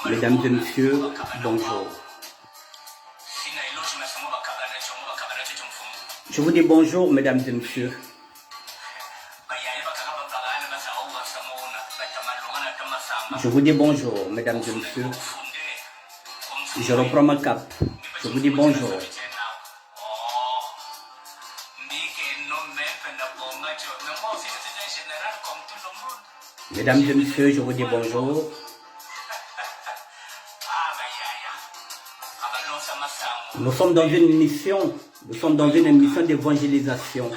Mesdames et messieurs, bonjour. Je vous dis bonjour, mesdames et messieurs. Je vous dis bonjour, mesdames et messieurs. Je reprends ma cape. Je vous dis bonjour. Mesdames et messieurs, je vous dis bonjour. Nous sommes dans une mission, d'évangélisation.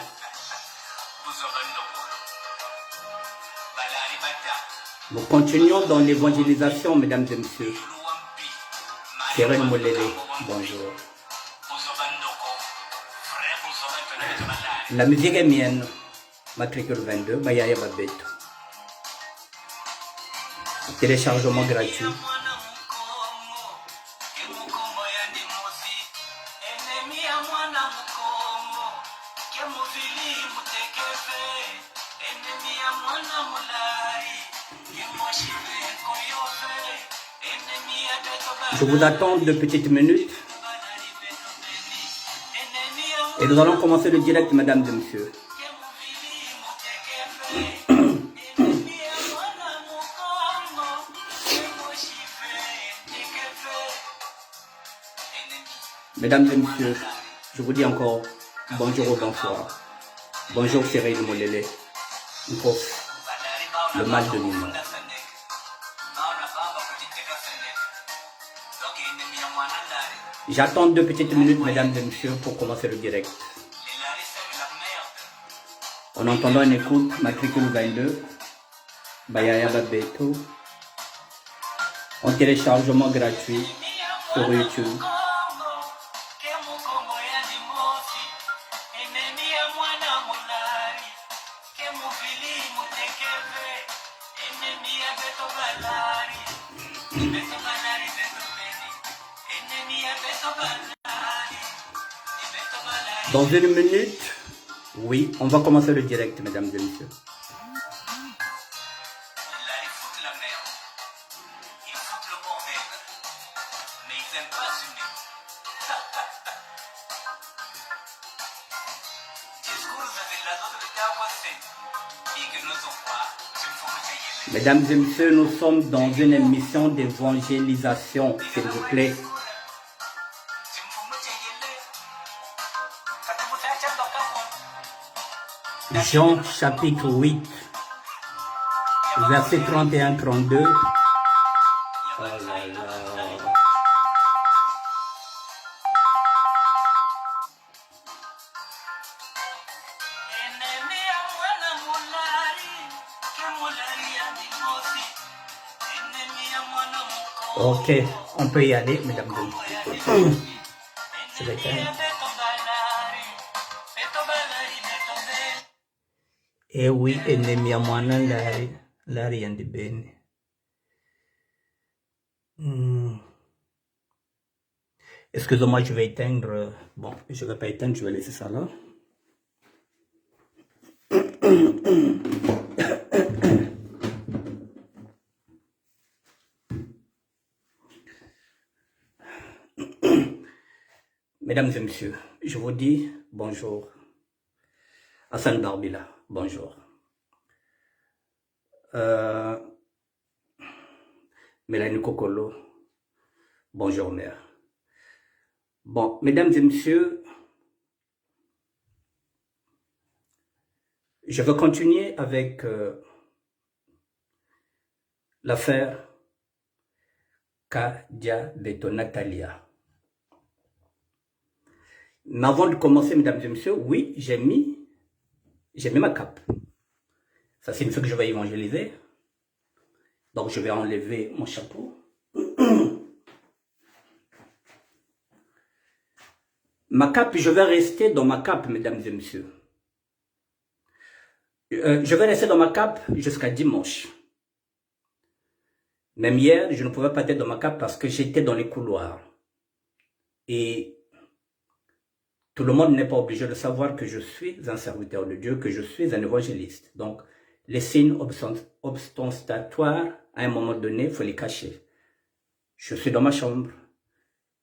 Nous continuons dans l'évangélisation, mesdames et messieurs. Keren Molele, bonjour. La musique est mienne, matricule 22, Bayaya Babeto. Téléchargement gratuit. Je vous attends 2 petites minutes. Et nous allons commencer le direct, mesdames et messieurs. Mesdames et messieurs, je vous dis encore bonjour ou bonsoir. Bonjour Cyril Molele, le mal de l'humain. J'attends 2 petites minutes, mesdames et messieurs, pour commencer le direct. En entendant une écoute, matricule 22, Bayaya Babeto, en téléchargement gratuit sur YouTube. Dans 1 minute, oui, on va commencer le direct, mesdames et messieurs. Mesdames et messieurs, nous sommes dans une émission d'évangélisation, s'il vous plaît. Jean chapitre 8, verset 31-32. Oh là là. Ok, on peut y aller, mesdames et messieurs. Je vais faire. Eh oui, ennemi à moi, là, rien de bien. Excusez-moi, je vais éteindre. Bon, je ne vais pas éteindre, je vais laisser ça là. Mesdames et messieurs, je vous dis bonjour. Hassan Barbila, bonjour. Mélanie Kokolo, bonjour mère. Bon, mesdames et messieurs, je vais continuer avec l'affaire Kadia Beto Natalia. Mais avant de commencer, mesdames et messieurs, oui, j'ai mis ma cape. Ça signifie que je vais évangéliser. Donc je vais enlever mon chapeau. Ma cape, je vais rester dans ma cape, mesdames et messieurs. Je vais rester dans ma cape jusqu'à dimanche. Même hier, je ne pouvais pas être dans ma cape parce que j'étais dans les couloirs. Et tout le monde n'est pas obligé de savoir que je suis un serviteur de Dieu, que je suis un évangéliste. Donc, les signes ostentatoires, à un moment donné, il faut les cacher. Je suis dans ma chambre,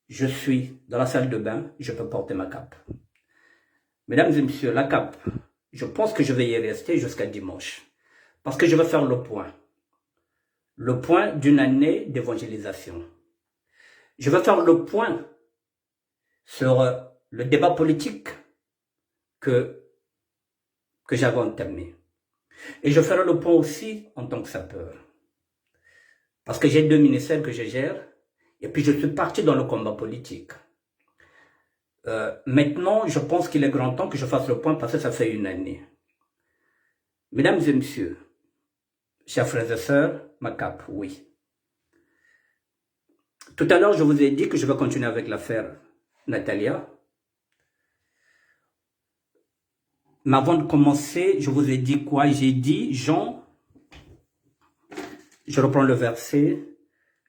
je suis dans la salle de bain, je peux porter ma cape. Mesdames et messieurs, la cape, je pense que je vais y rester jusqu'à dimanche. Parce que je vais faire le point. Le point d'une année d'évangélisation. Je vais faire le point sur le débat politique que j'avais entamé. Et je ferai le point aussi en tant que sapeur. Parce que j'ai 2 ministères que je gère, et puis je suis parti dans le combat politique. Maintenant, je pense qu'il est grand temps que je fasse le point parce que ça fait 1 année. Mesdames et messieurs, chers frères et sœurs, ma cape, oui. Tout à l'heure, je vous ai dit que je vais continuer avec l'affaire Natalia. Mais avant de commencer, je vous ai dit quoi? J'ai dit Jean, je reprends le verset,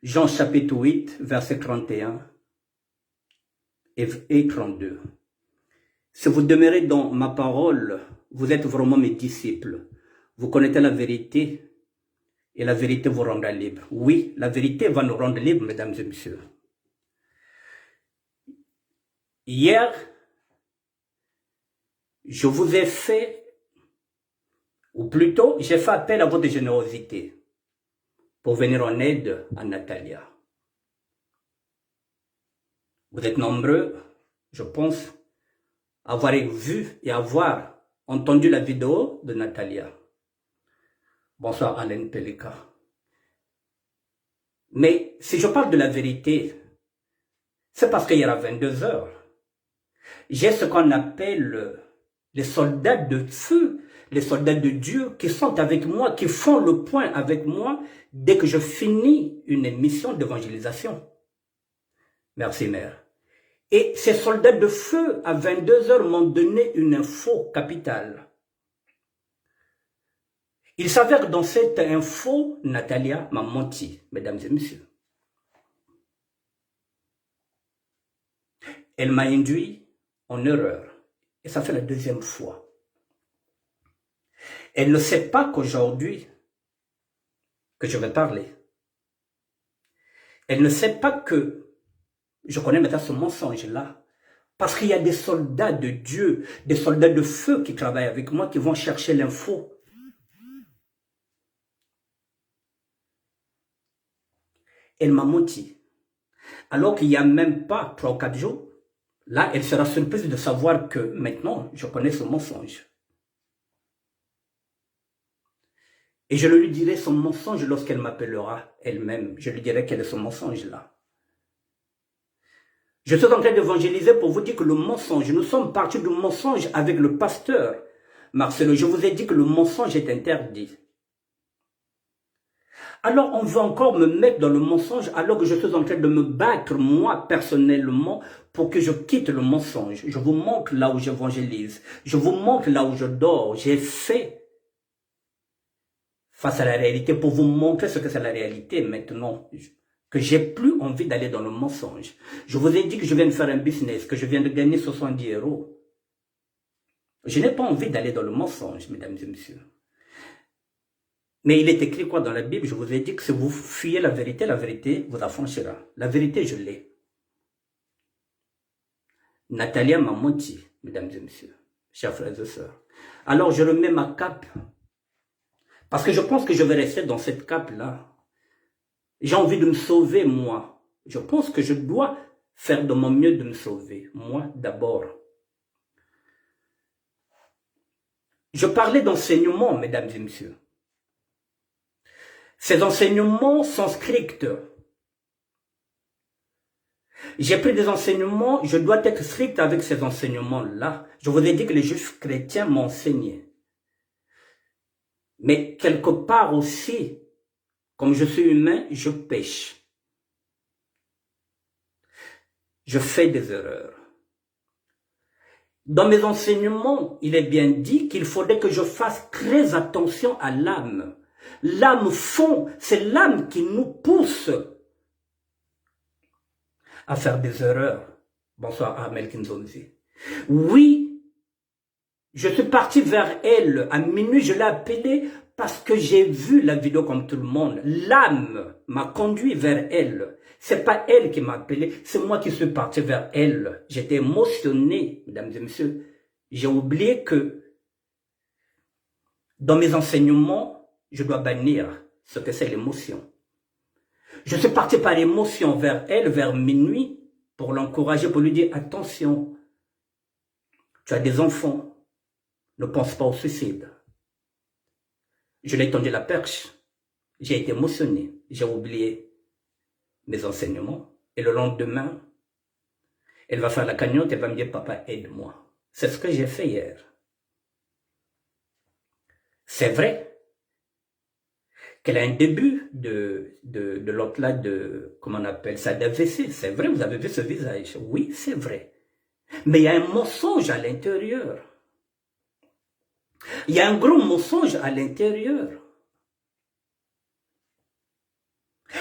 Jean chapitre 8, verset 31 et 32. Si vous demeurez dans ma parole, vous êtes vraiment mes disciples. Vous connaissez la vérité et la vérité vous rendra libre. Oui, la vérité va nous rendre libres, mesdames et messieurs. Hier, je vous ai fait, ou plutôt, j'ai fait appel à votre générosité pour venir en aide à Natalia. Vous êtes nombreux, je pense, à avoir vu et avoir entendu la vidéo de Natalia. Bonsoir Alain Pelika. Mais si je parle de la vérité, c'est parce qu'il y a 22 heures. J'ai ce qu'on appelle les soldats de feu, les soldats de Dieu qui sont avec moi, qui font le point avec moi dès que je finis une émission d'évangélisation. Merci, mère. Et ces soldats de feu, à 22 heures, m'ont donné une info capitale. Il s'avère que dans cette info, Natalia m'a menti, mesdames et messieurs. Elle m'a induit en erreur. Et ça fait la 2e fois. Elle ne sait pas qu'aujourd'hui, que je vais parler. Elle ne sait pas que je connais maintenant ce mensonge-là. Parce qu'il y a des soldats de Dieu, des soldats de feu qui travaillent avec moi, qui vont chercher l'info. Elle m'a menti. Alors qu'il n'y a même pas 3 ou 4 jours, là, elle sera surprise de savoir que maintenant, je connais ce mensonge. Et je lui dirai son mensonge lorsqu'elle m'appellera elle-même. Je lui dirai quel est ce mensonge-là. Je suis en train d'évangéliser pour vous dire que le mensonge, nous sommes partis du mensonge avec le pasteur Marcelo. Je vous ai dit que le mensonge est interdit. Alors on veut encore me mettre dans le mensonge alors que je suis en train de me battre moi personnellement pour que je quitte le mensonge. Je vous montre là où j'évangélise. Je vous montre là où je dors. J'ai fait face à la réalité pour vous montrer ce que c'est la réalité maintenant. Que j'ai plus envie d'aller dans le mensonge. Je vous ai dit que je viens de faire un business, que je viens de gagner 70 €. Je n'ai pas envie d'aller dans le mensonge, mesdames et messieurs. Mais il est écrit quoi dans la Bible? Je vous ai dit que si vous fuyez la vérité vous affranchira. La vérité, je l'ai. Natalia m'a menti, mesdames et messieurs, chers frères et sœurs. Alors je remets ma cape. Parce que je pense que je vais rester dans cette cape-là. J'ai envie de me sauver, moi. Je pense que je dois faire de mon mieux de me sauver. Moi, d'abord. Je parlais d'enseignement, mesdames et messieurs. Ces enseignements sont stricts. J'ai pris des enseignements, je dois être strict avec ces enseignements-là. Je vous ai dit que les juifs chrétiens m'ont enseigné. Mais quelque part aussi, comme je suis humain, je pêche. Je fais des erreurs. Dans mes enseignements, il est bien dit qu'il faudrait que je fasse très attention à l'âme. L'âme fond, c'est l'âme qui nous pousse à faire des erreurs. Bonsoir Amel Kinzonzi. Oui, je suis parti vers elle. À minuit, je l'ai appelée parce que j'ai vu la vidéo comme tout le monde. L'âme m'a conduit vers elle. C'est pas elle qui m'a appelé, c'est moi qui suis parti vers elle. J'étais émotionné, mesdames et messieurs. J'ai oublié que dans mes enseignements, je dois bannir ce que c'est l'émotion. Je suis parti par émotion vers elle, vers minuit, pour l'encourager, pour lui dire, attention, tu as des enfants, ne pense pas au suicide. Je lui ai tendu la perche, j'ai été émotionné, j'ai oublié mes enseignements. Et le lendemain, elle va faire la cagnotte, elle va me dire, papa, aide-moi. C'est ce que j'ai fait hier. C'est vrai qu'elle a un début de l'autre là, comment on appelle ça, d'AVC. C'est vrai, vous avez vu ce visage. Oui, c'est vrai. Mais il y a un mensonge à l'intérieur. Il y a un gros mensonge à l'intérieur.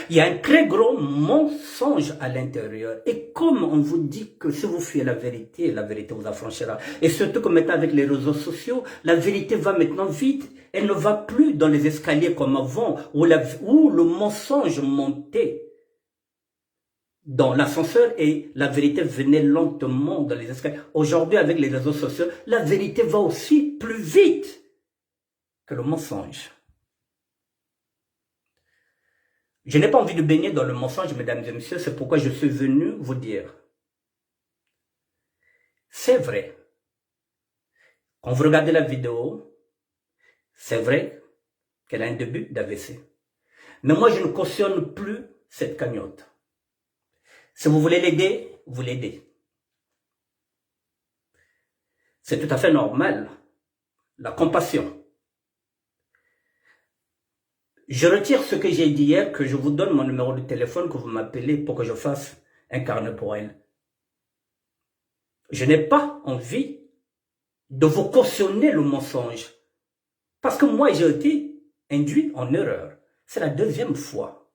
Il y a un très gros mensonge à l'intérieur. Et comme on vous dit que si vous fuyez la vérité vous affranchira. Et surtout que maintenant avec les réseaux sociaux, la vérité va maintenant vite. Elle ne va plus dans les escaliers comme avant, où le mensonge montait dans l'ascenseur et la vérité venait lentement dans les escaliers. Aujourd'hui, avec les réseaux sociaux, la vérité va aussi plus vite que le mensonge. Je n'ai pas envie de baigner dans le mensonge, mesdames et messieurs, c'est pourquoi je suis venu vous dire. C'est vrai. Quand vous regardez la vidéo, c'est vrai qu'elle a un début d'AVC. Mais moi, je ne cautionne plus cette cagnotte. Si vous voulez l'aider, vous l'aidez. C'est tout à fait normal. La compassion. Je retire ce que j'ai dit hier, que je vous donne mon numéro de téléphone, que vous m'appelez pour que je fasse un carnet pour elle. Je n'ai pas envie de vous cautionner le mensonge. Parce que moi, j'ai été induit en erreur. C'est la deuxième fois.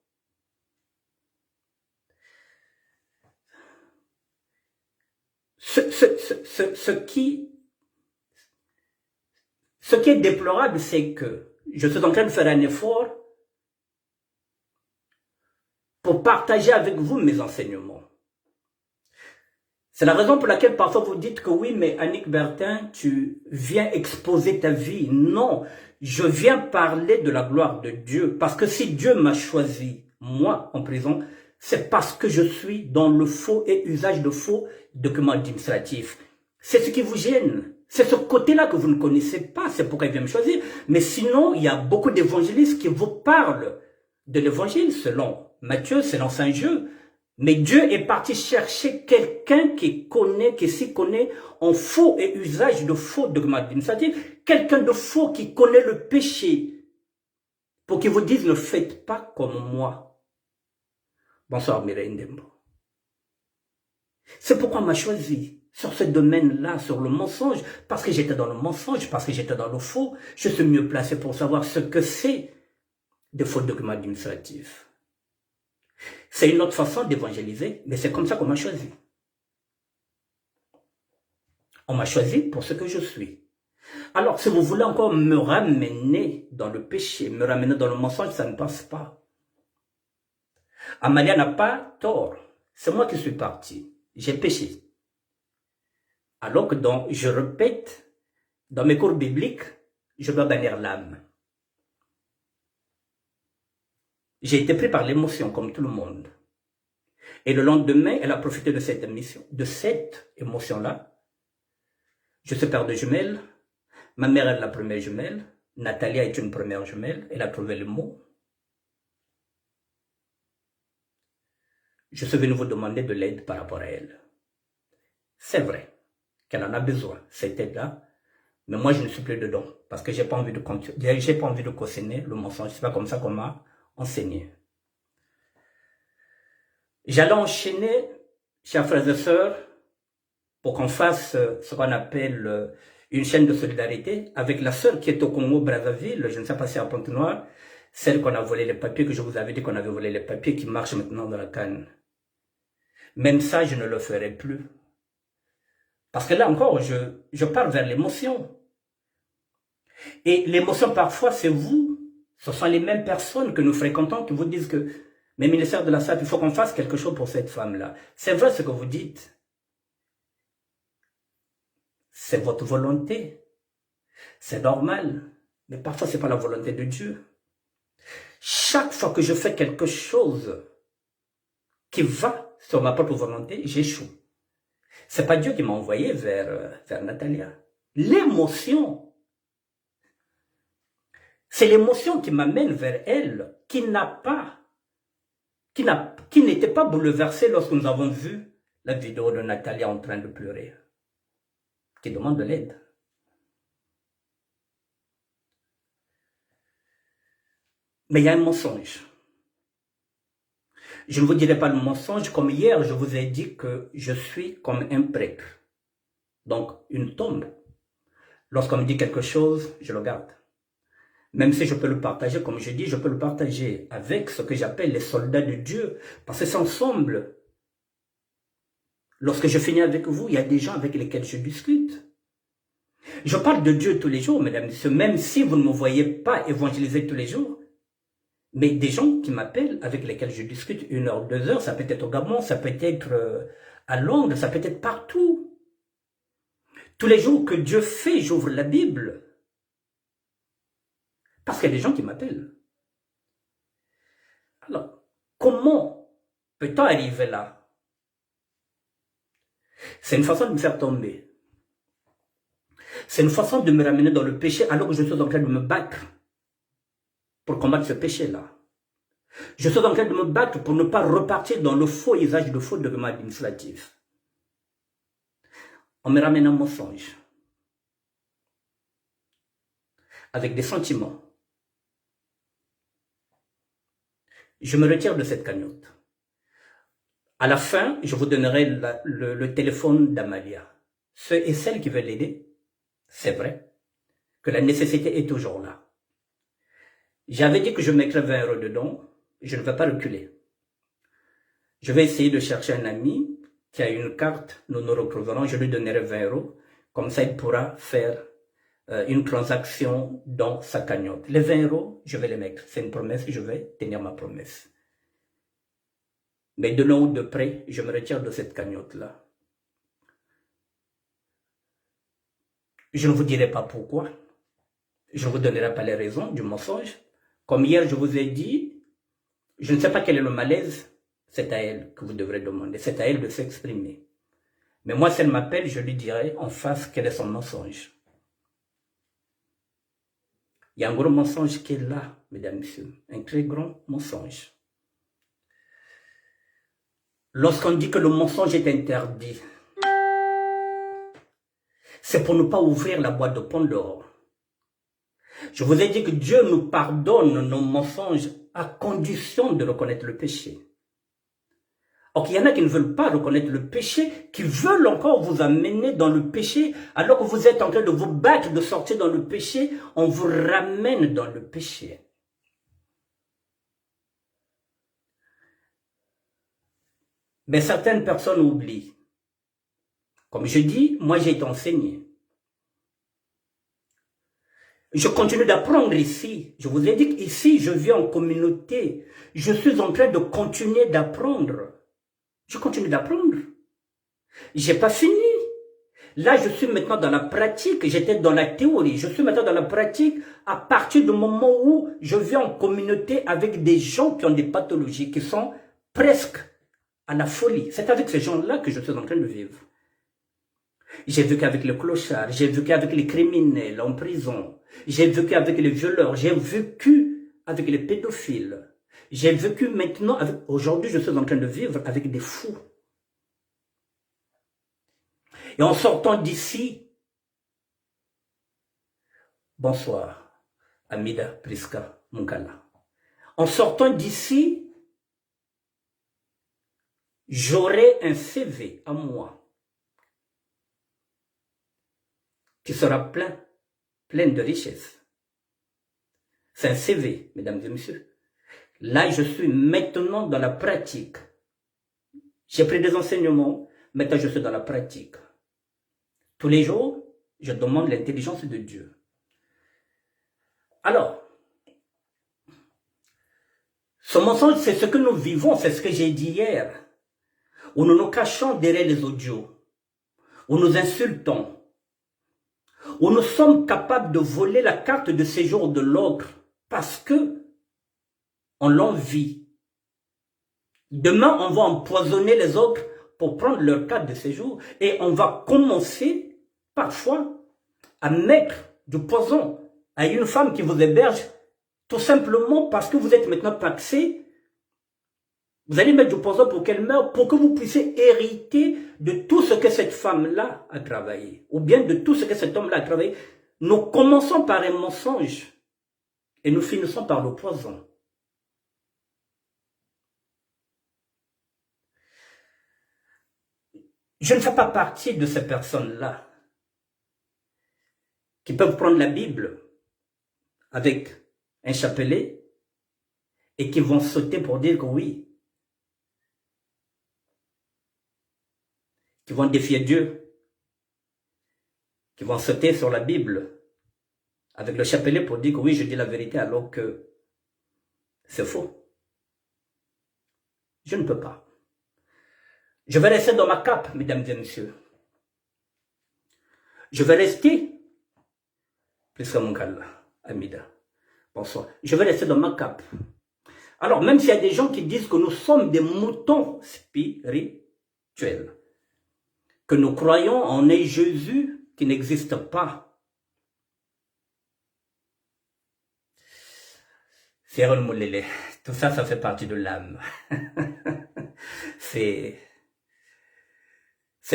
Ce qui est déplorable, c'est que je suis en train de faire un effort pour partager avec vous mes enseignements. C'est la raison pour laquelle parfois vous dites que oui, mais Annick Bertin, tu viens exposer ta vie. Non, je viens parler de la gloire de Dieu. Parce que si Dieu m'a choisi, moi, en prison, c'est parce que je suis dans le faux et usage de faux documents administratifs. C'est ce qui vous gêne. C'est ce côté-là que vous ne connaissez pas. C'est pourquoi il vient me choisir. Mais sinon, il y a beaucoup d'évangélistes qui vous parlent de l'évangile selon Matthieu, selon Saint Jean. Mais Dieu est parti chercher quelqu'un qui s'y connaît en faux et usage de faux documents administratifs. Quelqu'un de faux qui connaît le péché. Pour qu'il vous dise, ne faites pas comme moi. Bonsoir Mireille Ndembo. C'est pourquoi on m'a choisi sur ce domaine-là, sur le mensonge. Parce que j'étais dans le mensonge, parce que j'étais dans le faux. Je suis mieux placé pour savoir ce que c'est de faux documents administratifs. C'est une autre façon d'évangéliser, mais c'est comme ça qu'on m'a choisi. On m'a choisi pour ce que je suis. Alors, si vous voulez encore me ramener dans le péché, me ramener dans le mensonge, ça ne passe pas. Amalia n'a pas tort. C'est moi qui suis parti. J'ai péché. Alors que je répète, dans mes cours bibliques, je dois bannir l'âme. J'ai été pris par l'émotion, comme tout le monde. Et le lendemain, elle a profité de cette émotion-là. Je suis père de jumelles. Ma mère est la première jumelle. Natalia est une première jumelle. Elle a trouvé le mot. Je suis venu vous demander de l'aide par rapport à elle. C'est vrai qu'elle en a besoin, cette aide-là. Mais moi, je ne suis plus dedans. Parce que j'ai pas envie de cautionner le mensonge. C'est pas comme ça qu'on m'a enseigné. J'allais enchaîner, chers frères et sœurs, pour qu'on fasse ce qu'on appelle une chaîne de solidarité avec la sœur qui est au Congo, Brazzaville, je ne sais pas si à Pointe-Noire. Celle qu'on a volé les papiers, que je vous avais dit qu'on avait volé les papiers, qui marchent maintenant dans la canne. Même ça, je ne le ferai plus. Parce que là encore, je pars vers l'émotion. Et l'émotion, parfois, c'est vous. Ce sont les mêmes personnes que nous fréquentons qui vous disent que, mais ministère de la SAP, il faut qu'on fasse quelque chose pour cette femme-là. C'est vrai ce que vous dites. C'est votre volonté. C'est normal. Mais parfois, ce n'est pas la volonté de Dieu. Chaque fois que je fais quelque chose qui va sur ma propre volonté, j'échoue. C'est pas Dieu qui m'a envoyé vers Natalia. L'émotion. C'est l'émotion qui m'amène vers elle, qui n'était pas bouleversée lorsque nous avons vu la vidéo de Natalia en train de pleurer, qui demande de l'aide. Mais il y a un mensonge. Je ne vous dirai pas le mensonge, comme hier, je vous ai dit que je suis comme un prêtre. Donc, une tombe. Lorsqu'on me dit quelque chose, je le garde. Même si je peux le partager, comme je dis, je peux le partager avec ce que j'appelle les soldats de Dieu. Parce que c'est ensemble. Lorsque je finis avec vous, il y a des gens avec lesquels je discute. Je parle de Dieu tous les jours, mesdames et messieurs, même si vous ne me voyez pas évangéliser tous les jours. Mais des gens qui m'appellent, avec lesquels je discute 1 heure, 2 heures, ça peut être au Gabon, ça peut être à Londres, ça peut être partout. Tous les jours que Dieu fait, j'ouvre la Bible. Parce qu'il y a des gens qui m'appellent. Alors, comment peut-on arriver là? C'est une façon de me faire tomber. C'est une façon de me ramener dans le péché alors que je suis en train de me battre pour combattre ce péché-là. Je suis en train de me battre pour ne pas repartir dans le faux usage de faux documents administratifs. On me ramène un mensonge. Avec des sentiments. Je me retire de cette cagnotte. À la fin, je vous donnerai le téléphone d'Amalia. Ceux et celles qui veulent l'aider, c'est vrai que la nécessité est toujours là. J'avais dit que je mettrais 20 € dedans. Je ne vais pas reculer. Je vais essayer de chercher un ami qui a une carte, nous nous retrouverons, je lui donnerai 20 €. Comme ça, il pourra faire une transaction dans sa cagnotte. Les 20 €, je vais les mettre. C'est une promesse, je vais tenir ma promesse. Mais de loin ou de près, je me retire de cette cagnotte-là. Je ne vous dirai pas pourquoi. Je ne vous donnerai pas les raisons du mensonge. Comme hier, je vous ai dit, je ne sais pas quel est le malaise. C'est à elle que vous devrez demander. C'est à elle de s'exprimer. Mais moi, si elle m'appelle, je lui dirai en face quel est son mensonge. Il y a un gros mensonge qui est là, mesdames et messieurs. Un très grand mensonge. Lorsqu'on dit que le mensonge est interdit, c'est pour ne pas ouvrir la boîte de Pandore. Je vous ai dit que Dieu nous pardonne nos mensonges à condition de reconnaître le péché. Donc, il y en a qui ne veulent pas reconnaître le péché, qui veulent encore vous amener dans le péché, alors que vous êtes en train de vous battre, de sortir dans le péché, on vous ramène dans le péché. Mais certaines personnes oublient. Comme je dis, moi j'ai été enseigné. Je continue d'apprendre ici. Je vous ai dit qu'ici, je vis en communauté. Je suis en train de continuer d'apprendre. Je continue d'apprendre. J'ai pas fini. Là, je suis maintenant dans la pratique. J'étais dans la théorie. Je suis maintenant dans la pratique à partir du moment où je vis en communauté avec des gens qui ont des pathologies, qui sont presque à la folie. C'est avec ces gens-là que je suis en train de vivre. J'ai vécu avec les clochards, j'ai vécu avec les criminels en prison, j'ai vécu avec les violeurs, j'ai vécu avec les pédophiles. J'ai vécu maintenant, aujourd'hui je suis en train de vivre avec des fous. Et en sortant d'ici, bonsoir, Amida Priska Munkala. En sortant d'ici, j'aurai un CV à moi qui sera plein de richesses. C'est un CV, mesdames et messieurs. Là, je suis maintenant dans la pratique. J'ai pris des enseignements, maintenant je suis dans la pratique. Tous les jours, je demande l'intelligence de Dieu. Alors, ce mensonge, c'est ce que nous vivons, c'est ce que j'ai dit hier, où nous nous cachons derrière les audios, où nous insultons, où nous sommes capables de voler la carte de séjour de l'autre parce que on l'envie. Demain, on va empoisonner les autres pour prendre leur carte de séjour et on va commencer parfois à mettre du poison à une femme qui vous héberge tout simplement parce que vous êtes maintenant paxé. Vous allez mettre du poison pour qu'elle meure, pour que vous puissiez hériter de tout ce que cette femme-là a travaillé, ou bien de tout ce que cet homme-là a travaillé. Nous commençons par un mensonge et nous finissons par le poison. Je ne fais pas partie de ces personnes-là qui peuvent prendre la Bible avec un chapelet et qui vont sauter pour dire que oui, qui vont défier Dieu, qui vont sauter sur la Bible avec le chapelet pour dire que oui, je dis la vérité alors que c'est faux. Je ne peux pas. Je vais rester dans ma cape, mesdames et messieurs. Je vais rester, plus que mon cas, Amida. Bonsoir. Je vais rester dans ma cape. Alors, même s'il y a des gens qui disent que nous sommes des moutons spirituels, que nous croyons en un Jésus qui n'existe pas. Tout ça, ça fait partie de l'âme. C'est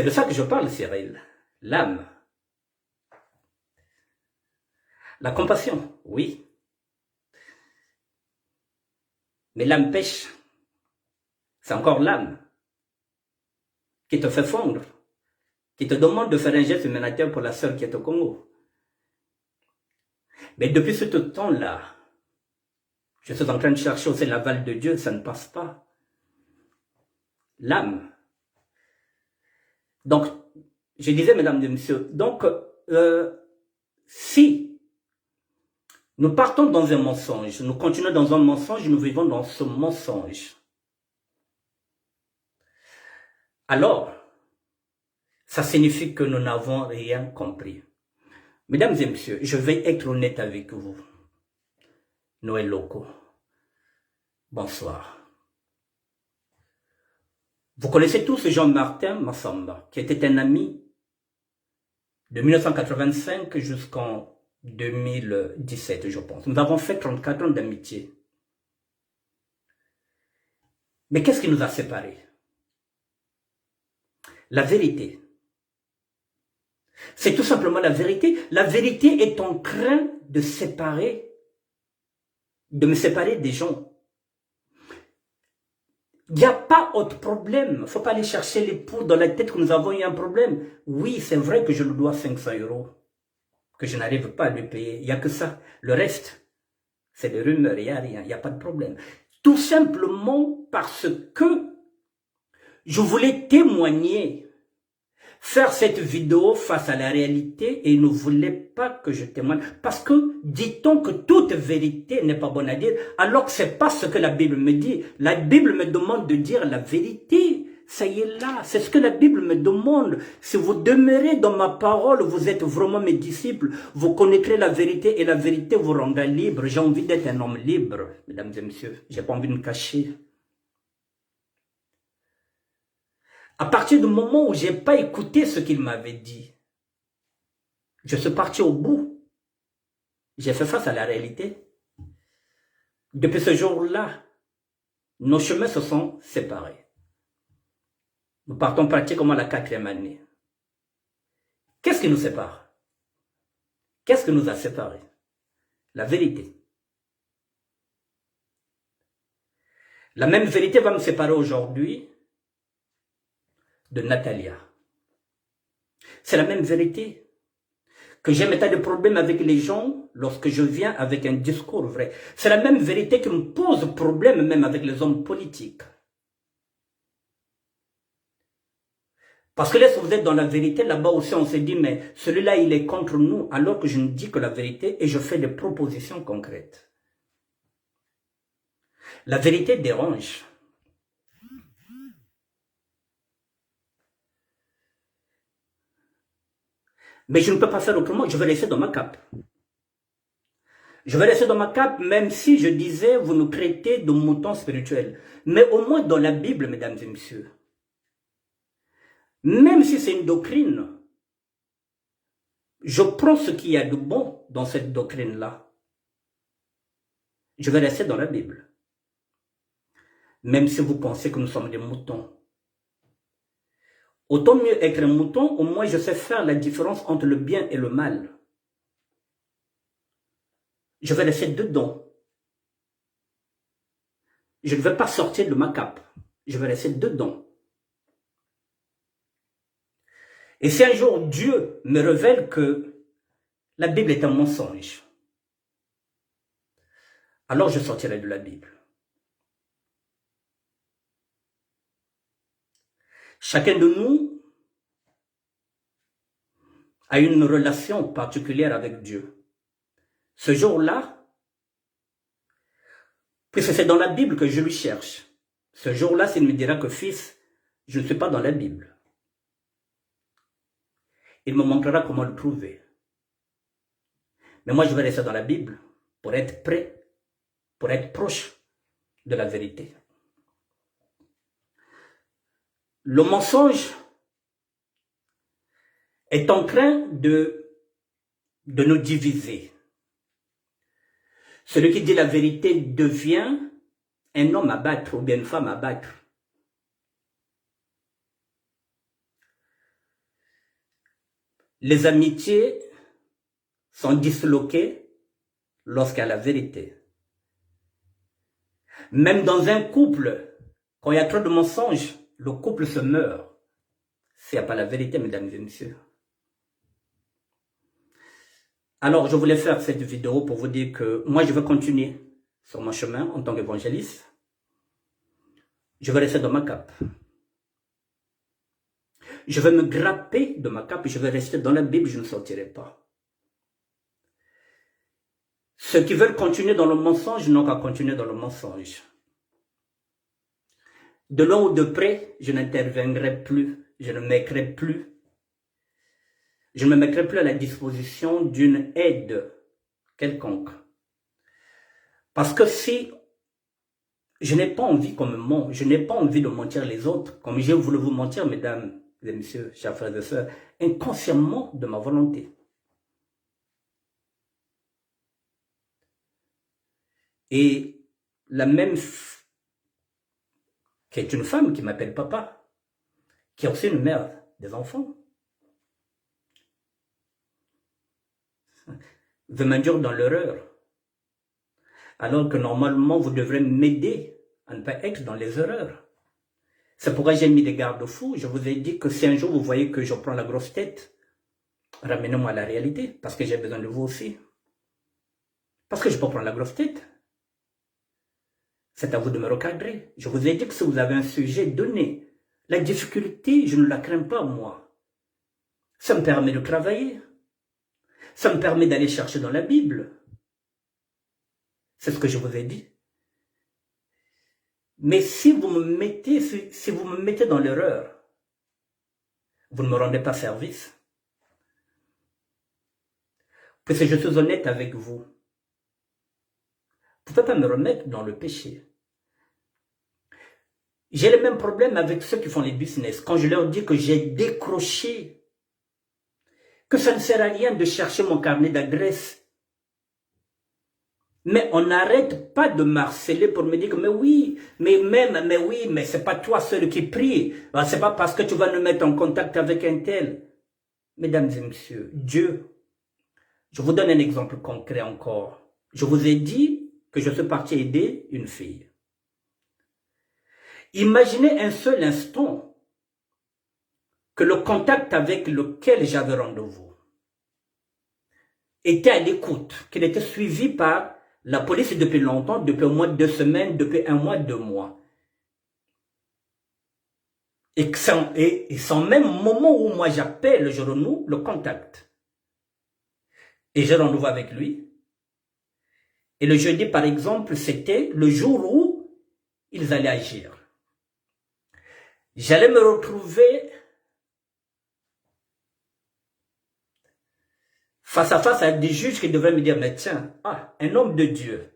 de ça que je parle, Cyril. L'âme. La compassion, oui. Mais l'âme pêche. C'est encore l'âme qui te fait fondre, qui te demande de faire un geste humanitaire pour la sœur qui est au Congo. Mais depuis ce temps-là, je suis en train de chercher aussi l'aval de Dieu, ça ne passe pas. L'âme. Donc, je disais, mesdames et messieurs, donc, si nous partons dans un mensonge, nous continuons dans un mensonge, nous vivons dans ce mensonge, alors, ça signifie que nous n'avons rien compris. Mesdames et messieurs, je vais être honnête avec vous. Noël Loko, bonsoir. Vous connaissez tous Jean-Martin Massamba, qui était un ami de 1985 jusqu'en 2017, je pense. Nous avons fait 34 ans d'amitié. Mais qu'est-ce qui nous a séparés? La vérité. C'est tout simplement la vérité. La vérité est en train de me séparer des gens. Il n'y a pas autre problème. Il ne faut pas aller chercher les poux dans la tête que nous avons eu un problème. Oui, c'est vrai que je lui dois 500 €, que je n'arrive pas à lui payer. Il n'y a que ça. Le reste, c'est des rumeurs, il n'y a rien, il n'y a pas de problème. Tout simplement parce que je voulais témoigner, faire cette vidéo face à la réalité et il ne voulait pas que je témoigne. Parce que, dit-on que toute vérité n'est pas bonne à dire, alors que c'est pas ce que la Bible me dit. La Bible me demande de dire la vérité. Ça y est là, c'est ce que la Bible me demande. Si vous demeurez dans ma parole, vous êtes vraiment mes disciples, vous connaîtrez la vérité et la vérité vous rendra libre. J'ai envie d'être un homme libre, mesdames et messieurs. J'ai pas envie de me cacher. À partir du moment où j'ai pas écouté ce qu'il m'avait dit, je suis parti au bout. J'ai fait face à la réalité. Depuis ce jour-là, nos chemins se sont séparés. Nous partons pratiquement à la 4e année. Qu'est-ce qui nous sépare? Qu'est-ce qui nous a séparés? La vérité. La même vérité va me séparer aujourd'hui de Natalia. C'est la même vérité. que j'ai maintenant des problèmes avec les gens lorsque je viens avec un discours vrai. C'est la même vérité qui me pose problème même avec les hommes politiques. Parce que là, si vous êtes dans la vérité, là-bas aussi, on se dit, mais celui-là, il est contre nous, alors que je ne dis que la vérité et je fais des propositions concrètes. La vérité dérange. Mais je ne peux pas faire autrement, je vais rester dans ma cape. Je vais rester dans ma cape, même si je disais, vous nous traitez de moutons spirituels. Mais au moins dans la Bible, mesdames et messieurs, même si c'est une doctrine, je prends ce qu'il y a de bon dans cette doctrine-là. Je vais rester dans la Bible. Même si vous pensez que nous sommes des moutons. Autant mieux être un mouton, au moins je sais faire la différence entre le bien et le mal. Je vais rester dedans. Je ne vais pas sortir de ma cape. Je vais rester dedans. Et si un jour Dieu me révèle que la Bible est un mensonge, alors je sortirai de la Bible. Chacun de nous a une relation particulière avec Dieu. Ce jour-là, puisque c'est dans la Bible que je lui cherche, ce jour-là, s'il me dira que fils, je ne suis pas dans la Bible, il me montrera comment le trouver. Mais moi, je vais rester dans la Bible pour être prêt, pour être proche de la vérité. Le mensonge est en train de nous diviser. Celui qui dit la vérité devient un homme à battre ou bien une femme à battre. Les amitiés sont disloquées lorsqu'il y a la vérité. Même dans un couple, quand il y a trop de mensonges, le couple se meurt. S'il n'y a pas la vérité, mesdames et messieurs. Alors, je voulais faire cette vidéo pour vous dire que moi, je vais continuer sur mon chemin en tant qu'évangéliste. Je vais rester dans ma cape. Je vais me grapper de ma cape et je vais rester dans la Bible, je ne sortirai pas. Ceux qui veulent continuer dans le mensonge n'ont qu'à continuer dans le mensonge. De loin ou de près, je n'interviendrai plus, je ne m'écrirai plus. Je ne me mettrai plus à la disposition d'une aide quelconque. Parce que si je n'ai pas envie qu'on me mente, je n'ai pas envie de mentir les autres, comme j'ai voulu vous mentir, mesdames et messieurs, chers frères et sœurs, inconsciemment de ma volonté. Et la même, qui est une femme qui m'appelle papa, qui est aussi une mère des enfants, veut m'induire dans l'erreur. Alors que normalement, vous devrez m'aider à ne pas être dans les erreurs. C'est pourquoi j'ai mis des garde-fous. Je vous ai dit que si un jour vous voyez que je prends la grosse tête, ramenez-moi à la réalité, parce que j'ai besoin de vous aussi. Parce que je peux prendre la grosse tête. C'est à vous de me recadrer. Je vous ai dit que si vous avez un sujet donné, la difficulté, je ne la crains pas, moi. Ça me permet de travailler. Ça me permet d'aller chercher dans la Bible. C'est ce que je vous ai dit. Mais si vous me mettez dans l'erreur, vous ne me rendez pas service. Puisque je suis honnête avec vous. Vous ne pouvez pas me remettre dans le péché. J'ai le même problème avec ceux qui font les business. Quand je leur dis que j'ai décroché, que ça ne sert à rien de chercher mon carnet d'adresse. Mais on n'arrête pas de m'harceler pour me dire que mais oui, mais c'est pas toi seul qui prie. C'est pas parce que tu vas nous mettre en contact avec un tel. Mesdames et messieurs, Dieu, je vous donne un exemple concret encore. Je vous ai dit que je suis parti aider une fille. Imaginez un seul instant que le contact avec lequel j'avais rendez-vous, était à l'écoute, qu'il était suivi par la police depuis longtemps, depuis au moins 2 semaines, depuis 1 mois, 2 mois. Et sans même moment où moi j'appelle, je renoue le contact. Et j'ai rendez-vous avec lui. Et le jeudi, par exemple, c'était le jour où ils allaient agir. J'allais me retrouver face à face à des juges qui devraient me dire, mais tiens, un homme de Dieu,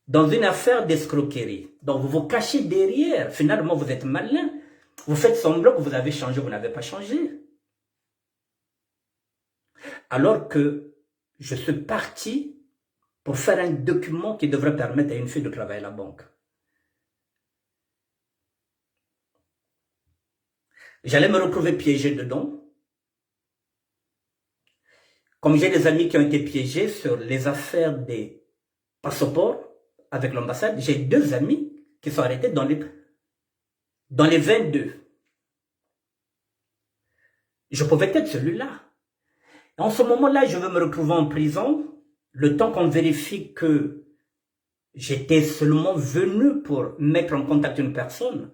dans une affaire d'escroquerie. Donc vous vous cachez derrière, finalement vous êtes malin. Vous faites semblant que vous avez changé, vous n'avez pas changé. Alors que je suis parti pour faire un document qui devrait permettre à une fille de travailler à la banque. J'allais me retrouver piégé dedans. Comme j'ai des amis qui ont été piégés sur les affaires des passeports avec l'ambassade, j'ai 2 amis qui sont arrêtés dans les 22. Je pouvais être celui-là. En ce moment-là, je veux me retrouver en prison, le temps qu'on vérifie que j'étais seulement venu pour mettre en contact une personne.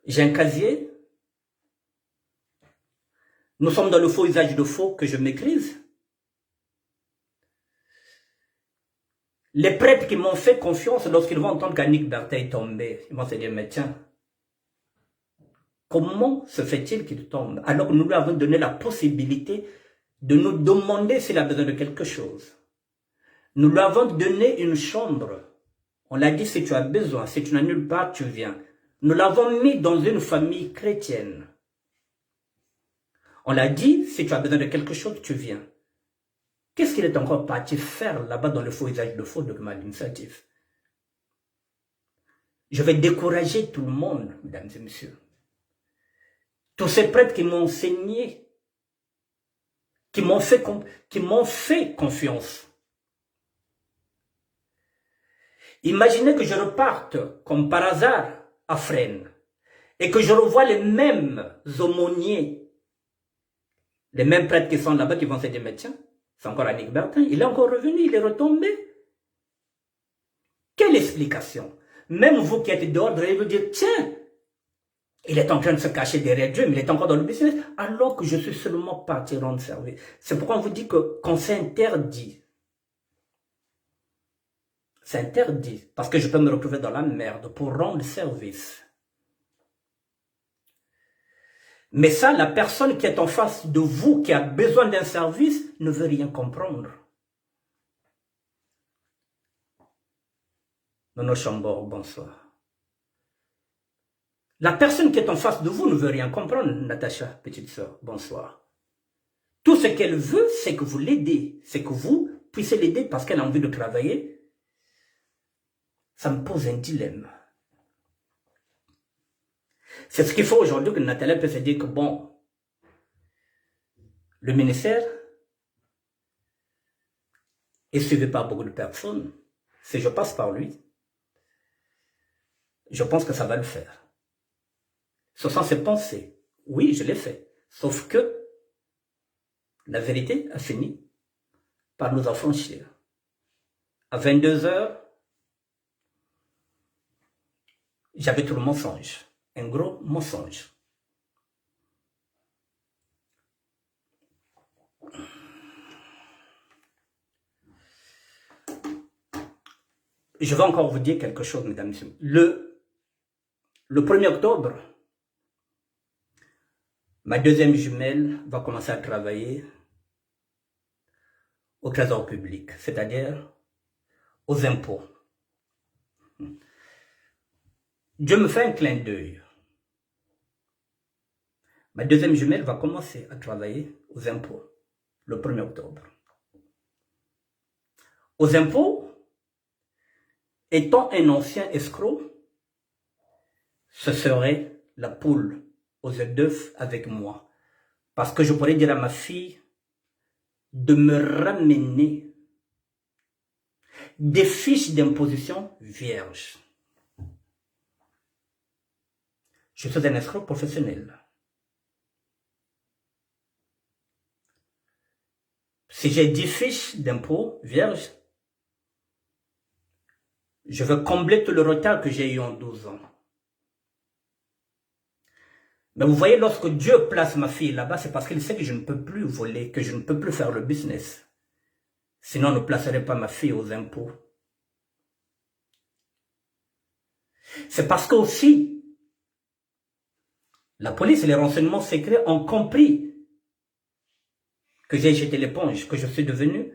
J'ai un casier. Nous sommes dans le faux usage de faux que je maîtrise. Les prêtres qui m'ont fait confiance lorsqu'ils vont entendre qu'Annick Berthet est tombé, ils vont se dire, mais tiens, comment se fait-il qu'il tombe alors que nous lui avons donné la possibilité de nous demander s'il a besoin de quelque chose. Nous lui avons donné une chambre. On l'a dit, si tu as besoin, si tu n'as nulle part, tu viens. Nous l'avons mis dans une famille chrétienne. On l'a dit, si tu as besoin de quelque chose, tu viens. Qu'est-ce qu'il est encore parti faire là-bas dans le faux usage de faux documents administratifs? Je vais décourager tout le monde, mesdames et messieurs. Tous ces prêtres qui m'ont enseigné, qui m'ont fait confiance. Imaginez que je reparte, comme par hasard, à Fresnes, et que je revois les mêmes aumôniers, les mêmes prêtres qui sont là-bas, qui vont se dire, mais tiens, c'est encore Annick Berthet, il est encore revenu, il est retombé. Quelle explication? Même vous qui êtes dehors, vous allez vous dire, tiens, il est en train de se cacher derrière Dieu, mais il est encore dans le business, alors que je suis seulement parti rendre service. C'est pourquoi on vous dit qu'on s'interdit. C'est interdit, parce que je peux me retrouver dans la merde pour rendre service. Mais ça, la personne qui est en face de vous, qui a besoin d'un service, ne veut rien comprendre. Nono Chambord, bonsoir. La personne qui est en face de vous ne veut rien comprendre, Natacha, petite sœur, bonsoir. Tout ce qu'elle veut, c'est que vous l'aidez, c'est que vous puissiez l'aider parce qu'elle a envie de travailler. Ça me pose un dilemme. C'est ce qu'il faut aujourd'hui que Nathalie peut se dire que bon, le ministère est suivi par beaucoup de personnes. Si je passe par lui, je pense que ça va le faire. Ce sont ses pensées. Oui, je l'ai fait. Sauf que la vérité a fini par nous affranchir. À 22 heures, j'avais tout le mensonge. Un gros mensonge. Je vais encore vous dire quelque chose, mesdames et messieurs. Le 1er octobre, ma deuxième jumelle va commencer à travailler au trésor public, c'est-à-dire aux impôts. Dieu me fait un clin d'œil. Ma deuxième jumelle va commencer à travailler aux impôts le 1er octobre. Aux impôts, étant un ancien escroc, ce serait la poule aux œufs d'œuf avec moi. Parce que je pourrais dire à ma fille de me ramener des fiches d'imposition vierges. Je suis un escroc professionnel. Si j'ai 10 fiches d'impôts vierges, je veux combler tout le retard que j'ai eu en 12 ans. Mais vous voyez, lorsque Dieu place ma fille là-bas, c'est parce qu'il sait que je ne peux plus voler, que je ne peux plus faire le business. Sinon, on ne placerait pas ma fille aux impôts. C'est parce que aussi, la police et les renseignements secrets ont compris que j'ai jeté l'éponge, que je suis devenu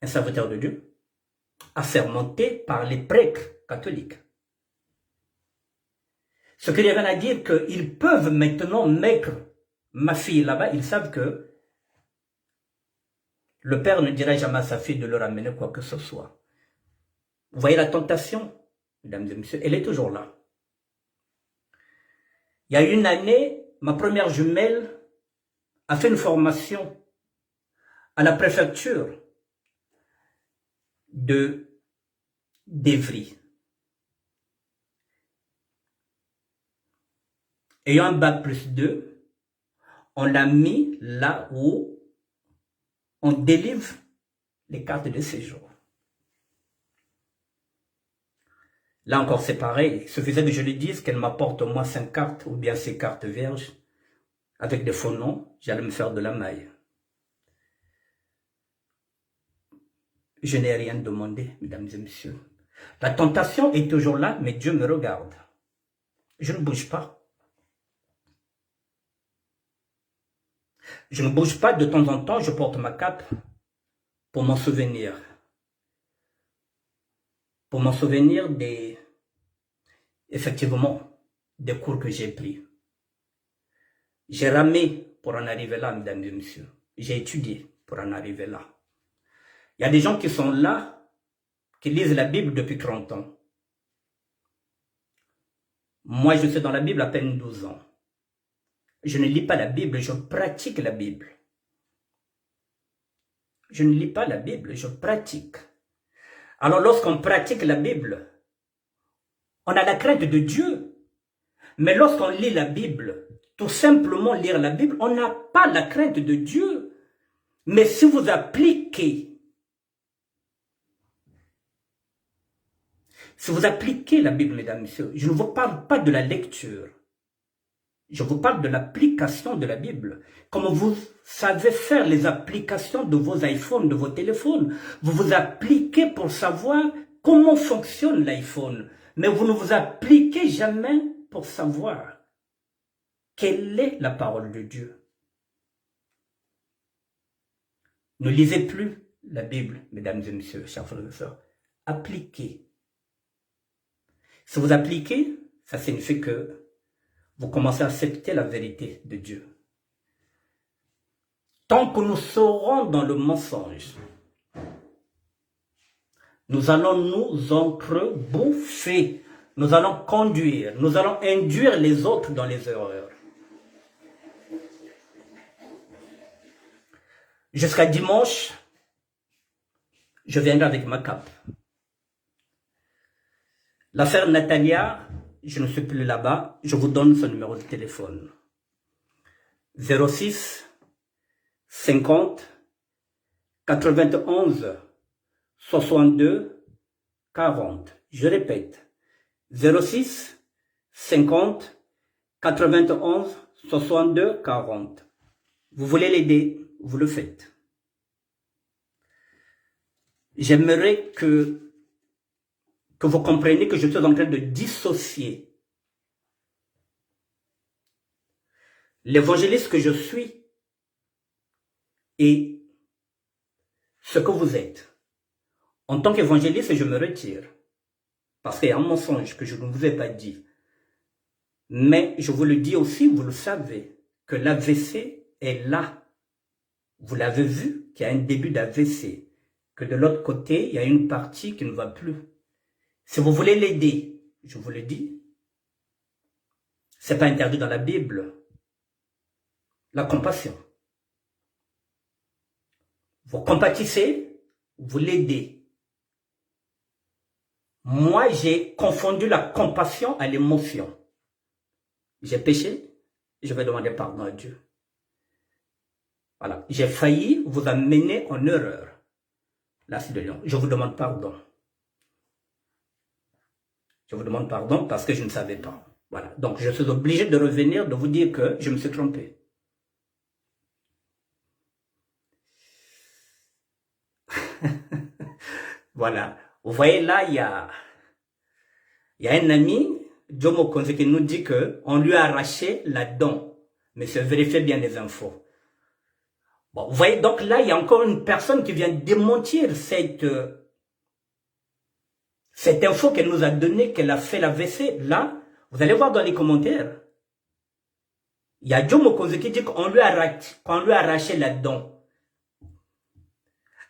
un serviteur de Dieu, assermenté par les prêtres catholiques. Ce qu'il y avait à dire qu'ils peuvent maintenant mettre ma fille là-bas, ils savent que le père ne dira jamais à sa fille de leur amener quoi que ce soit. Vous voyez la tentation, mesdames et messieurs, elle est toujours là. Il y a une année, ma première jumelle a fait une formation à la préfecture d'Evry. Ayant un bac plus 2, on l'a mis là où on délivre les cartes de séjour. Là encore, c'est pareil. Il suffisait que je lui dise qu'elle m'apporte au moins 5 cartes, ou bien 6 cartes vierges, avec des faux noms, j'allais me faire de la maille. Je n'ai rien demandé, mesdames et messieurs. La tentation est toujours là, mais Dieu me regarde. Je ne bouge pas. Je ne bouge pas, de temps en temps, je porte ma cape pour m'en souvenir. Pour m'en souvenir effectivement, des cours que j'ai pris. J'ai ramé pour en arriver là, mesdames et messieurs. J'ai étudié pour en arriver là. Il y a des gens qui sont là, qui lisent la Bible depuis 30 ans. Moi, je suis dans la Bible à peine 12 ans. Je ne lis pas la Bible, je pratique la Bible. Je ne lis pas la Bible, je pratique. Alors, lorsqu'on pratique la Bible, on a la crainte de Dieu. Mais lorsqu'on lit la Bible, tout simplement lire la Bible, on n'a pas la crainte de Dieu. Mais si vous appliquez la Bible, mesdames et messieurs, je ne vous parle pas de la lecture. Je vous parle de l'application de la Bible. Comme vous savez faire les applications de vos iPhones, de vos téléphones, vous vous appliquez pour savoir comment fonctionne l'iPhone. Mais vous ne vous appliquez jamais pour savoir quelle est la parole de Dieu. Ne lisez plus la Bible, mesdames et messieurs, chers frères et sœurs. Appliquez. Si vous appliquez, ça signifie que vous commencez à accepter la vérité de Dieu. Tant que nous serons dans le mensonge, nous allons nous entrebouffer, nous allons conduire, nous allons induire les autres dans les erreurs. Jusqu'à dimanche, je viendrai avec ma cape. L'affaire Natalia, je ne suis plus là-bas, je vous donne son numéro de téléphone. 06 50 91 62 40. Je répète, 06 50 91 62 40. Vous voulez l'aider, vous le faites. J'aimerais que vous compreniez que je suis en train de dissocier l'évangéliste que je suis et ce que vous êtes. En tant qu'évangéliste, je me retire. Parce qu'il y a un mensonge que je ne vous ai pas dit. Mais je vous le dis aussi, vous le savez, que l'AVC est là. Vous l'avez vu, qu'il y a un début d'AVC. Que de l'autre côté, il y a une partie qui ne va plus. Si vous voulez l'aider, je vous le dis, ce n'est pas interdit dans la Bible. La compassion. Vous compatissez, vous l'aidez. Moi, j'ai confondu la compassion à l'émotion. J'ai péché, je vais demander pardon à Dieu. Voilà, j'ai failli vous amener en erreur. L'As de Lion, je vous demande pardon. Je vous demande pardon parce que je ne savais pas. Voilà, donc je suis obligé de revenir, de vous dire que je me suis trompé. Voilà, vous voyez là, il y a un ami, Jomo Konze, qui nous dit qu'on lui a arraché la dent. Monsieur, vérifiez bien les infos. Bon, vous voyez, donc là, il y a encore une personne qui vient démentir cette info qu'elle nous a donnée, qu'elle a fait la l'AVC. Là, vous allez voir dans les commentaires. Il y a Jomo Konze qui dit qu'on lui a arraché la dent.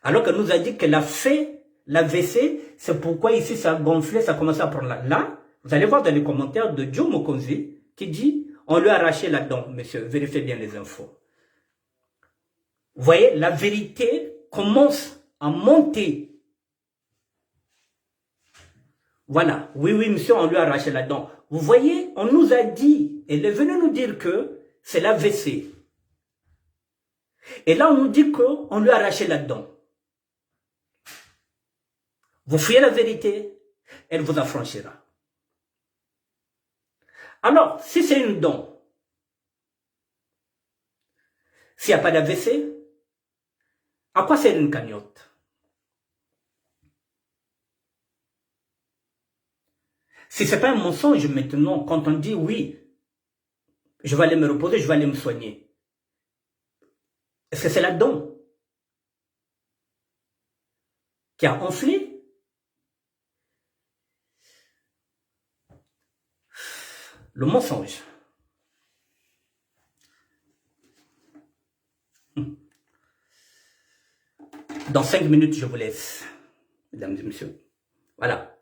Alors qu'elle nous a dit qu'elle a fait la l'AVC, c'est pourquoi ici ça a gonflé, ça a commencé à prendre là. Vous allez voir dans les commentaires de Jomo Konze qui dit on lui a arraché la dent. Monsieur, vérifiez bien les infos. Vous voyez, la vérité commence à monter. Voilà. Oui, monsieur, on lui a arraché la dent. Vous voyez, on nous a dit, elle est venue nous dire que c'est l'AVC. Et là, on nous dit qu'on lui a arraché la dent. Vous fuyez la vérité, elle vous affranchira. Alors, si c'est une dent, s'il n'y a pas d'AVC, à quoi sert une cagnotte? Si ce n'est pas un mensonge maintenant, quand on dit oui, je vais aller me reposer, je vais aller me soigner. Est-ce que c'est la dent qui a enflé? Le mensonge. Dans 5 minutes, je vous laisse, mesdames et messieurs. Voilà.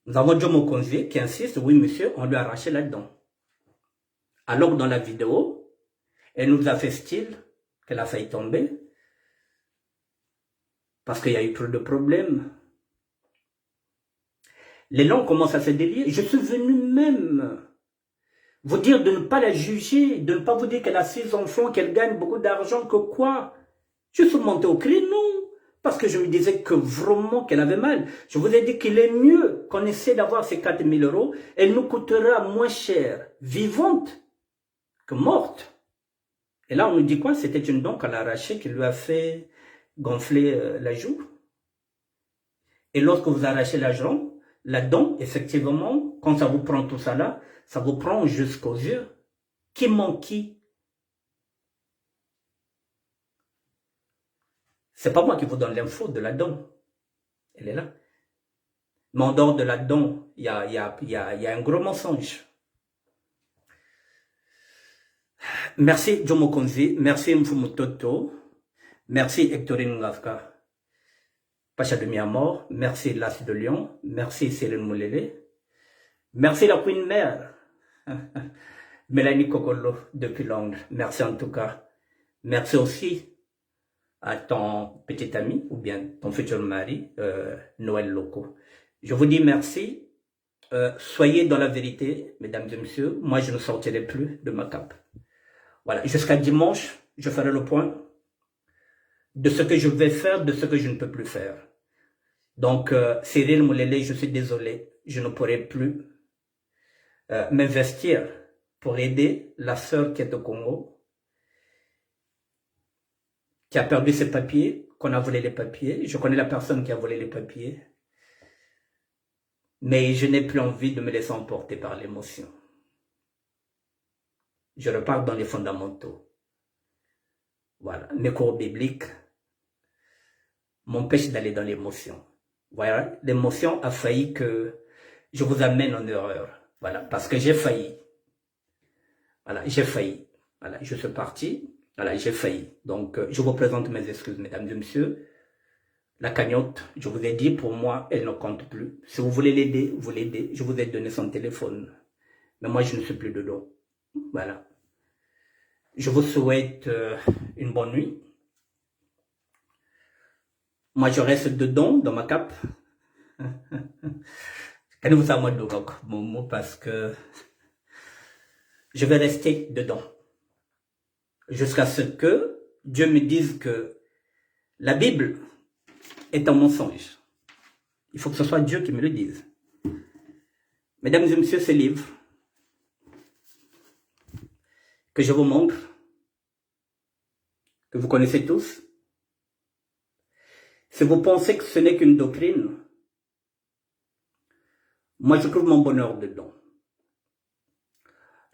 Nous avons Jomo Konze qui insiste, oui monsieur, on lui a arraché la dent. Alors que dans la vidéo, elle nous a fait style qu'elle a failli tomber parce qu'il y a eu trop de problèmes. Les langues commencent à se délier. Je suis venu même vous dire de ne pas la juger, de ne pas vous dire qu'elle a 6 enfants, qu'elle gagne beaucoup d'argent, que quoi. Je suis monté au cri, non. Parce que je me disais que vraiment qu'elle avait mal. Je vous ai dit qu'il est mieux qu'on essaie d'avoir ces 4 000 euros. Elle nous coûtera moins cher, vivante, que morte. Et là, on nous dit quoi? C'était une dent qu'elle a arrachée, qui lui a fait gonfler la joue. Et lorsque vous arrachez la dent, effectivement, quand ça vous prend tout ça là, ça vous prend jusqu'aux yeux. Qui ment qui? C'est pas moi qui vous donne l'info de la dent. Elle est là. Mais en dehors de la dent, il y a un gros mensonge. Merci Jomo Konze, merci Mfumu Toto, merci Hectorine Ngafka, Pacha de Miamor, merci L'As de Lion, merci Céline Moulele, merci la Queen Mère, Mélanie Kokolo depuis Londres, merci en tout cas. Merci aussi à ton petit ami ou bien ton futur mari, Noël Loco. Je vous dis merci, soyez dans la vérité, mesdames et messieurs, moi je ne sortirai plus de ma cape. Voilà, jusqu'à dimanche, je ferai le point de ce que je vais faire, de ce que je ne peux plus faire. Donc, Cyril Moulele, je suis désolé, je ne pourrai plus m'investir pour aider la sœur qui est au Congo, qui a perdu ses papiers, qu'on a volé les papiers. Je connais la personne qui a volé les papiers. Mais je n'ai plus envie de me laisser emporter par l'émotion. Je repars dans les fondamentaux. Voilà, mes cours bibliques m'empêchent d'aller dans l'émotion. Voilà, l'émotion a failli que je vous amène en erreur. Voilà, parce que j'ai failli. Voilà, j'ai failli. Voilà, je suis parti. Voilà, j'ai failli. Donc, je vous présente mes excuses, mesdames et messieurs. La cagnotte, je vous ai dit, pour moi, elle ne compte plus. Si vous voulez l'aider, vous l'aidez. Je vous ai donné son téléphone. Mais moi, je ne suis plus dedans. Voilà. Je vous souhaite une bonne nuit. Moi, je reste dedans, dans ma cape. Parce que je vais rester dedans. Jusqu'à ce que Dieu me dise que la Bible est un mensonge. Il faut que ce soit Dieu qui me le dise. Mesdames et messieurs, ce livre que je vous montre, que vous connaissez tous, si vous pensez que ce n'est qu'une doctrine, moi je trouve mon bonheur dedans.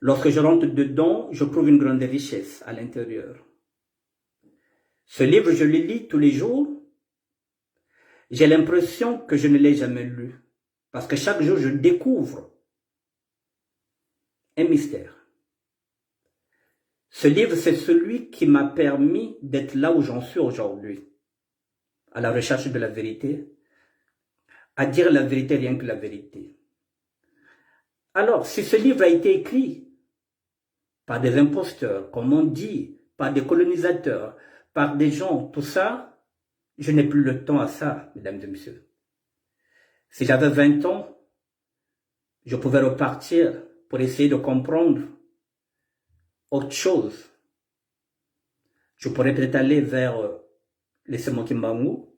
Lorsque je rentre dedans, je trouve une grande richesse à l'intérieur. Ce livre, je le lis tous les jours. J'ai l'impression que je ne l'ai jamais lu. Parce que chaque jour, je découvre un mystère. Ce livre, c'est celui qui m'a permis d'être là où j'en suis aujourd'hui. À la recherche de la vérité. À dire la vérité, rien que la vérité. Alors, si ce livre a été écrit par des imposteurs, comme on dit, par des colonisateurs, par des gens, tout ça, je n'ai plus le temps à ça, mesdames et messieurs. Si j'avais 20 ans, je pouvais repartir pour essayer de comprendre autre chose. Je pourrais peut-être aller vers les Semokimbangou,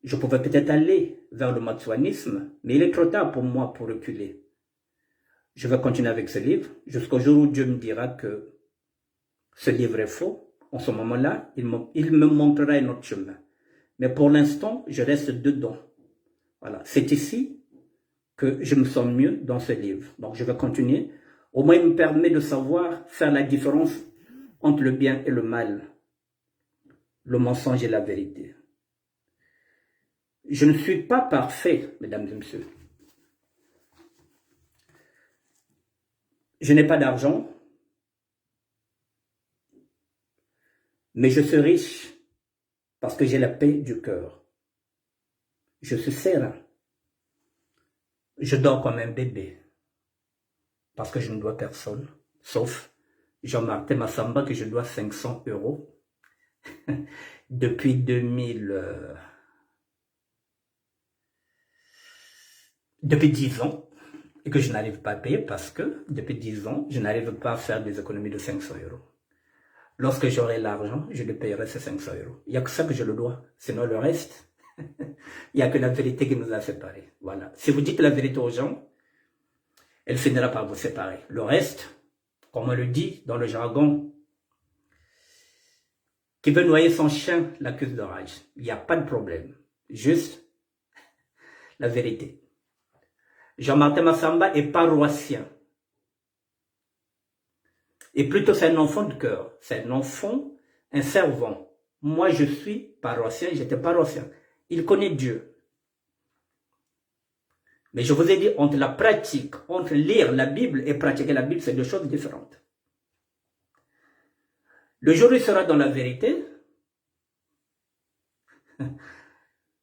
je pouvais peut-être aller vers le matsouanisme, mais il est trop tard pour moi pour reculer. Je vais continuer avec ce livre jusqu'au jour où Dieu me dira que ce livre est faux. En ce moment-là, il me montrera un autre chemin. Mais pour l'instant, je reste dedans. Voilà. C'est ici que je me sens mieux dans ce livre. Donc, je vais continuer. Au moins, il me permet de savoir faire la différence entre le bien et le mal, le mensonge et la vérité. Je ne suis pas parfait, mesdames et messieurs. Je n'ai pas d'argent, mais je suis riche parce que j'ai la paix du cœur. Je suis serein. Je dors comme un bébé parce que je ne dois personne, sauf Jean-Martin Massamba que je dois 500 € depuis 10 ans et que je n'arrive pas à payer parce que depuis 10 ans, je n'arrive pas à faire des économies de 500 €. Lorsque j'aurai l'argent, je le payerai ces 500 €. Il n'y a que ça que je le dois. Sinon, le reste, il n'y a que la vérité qui nous a séparés. Voilà. Si vous dites la vérité aux gens, elle finira par vous séparer. Le reste, comme on le dit dans le jargon, qui veut noyer son chien l'accuse de rage. Il n'y a pas de problème. Juste la vérité. Jean-Martin Massamba est paroissien. Et plutôt, c'est un enfant de cœur. C'est un enfant, un servant. Moi, je suis paroissien, j'étais paroissien. Il connaît Dieu. Mais je vous ai dit, entre la pratique, entre lire la Bible et pratiquer la Bible, c'est deux choses différentes. Le jour où il sera dans la vérité,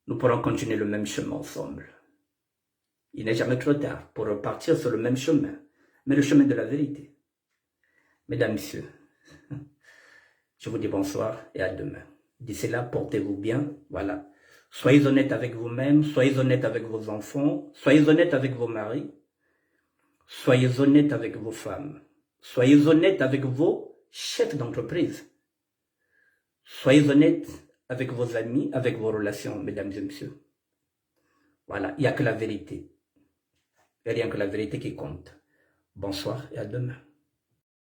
nous pourrons continuer le même chemin ensemble. Il n'est jamais trop tard pour repartir sur le même chemin, mais le chemin de la vérité. Mesdames, Messieurs, je vous dis bonsoir et à demain. D'ici là, portez-vous bien. Voilà. Soyez honnêtes avec vous-même, soyez honnêtes avec vos enfants, soyez honnêtes avec vos maris, soyez honnêtes avec vos femmes, soyez honnêtes avec vos chefs d'entreprise, soyez honnêtes avec vos amis, avec vos relations, mesdames et messieurs. Voilà, il n'y a que la vérité. Et rien que la vérité qui compte. Bonsoir et à demain.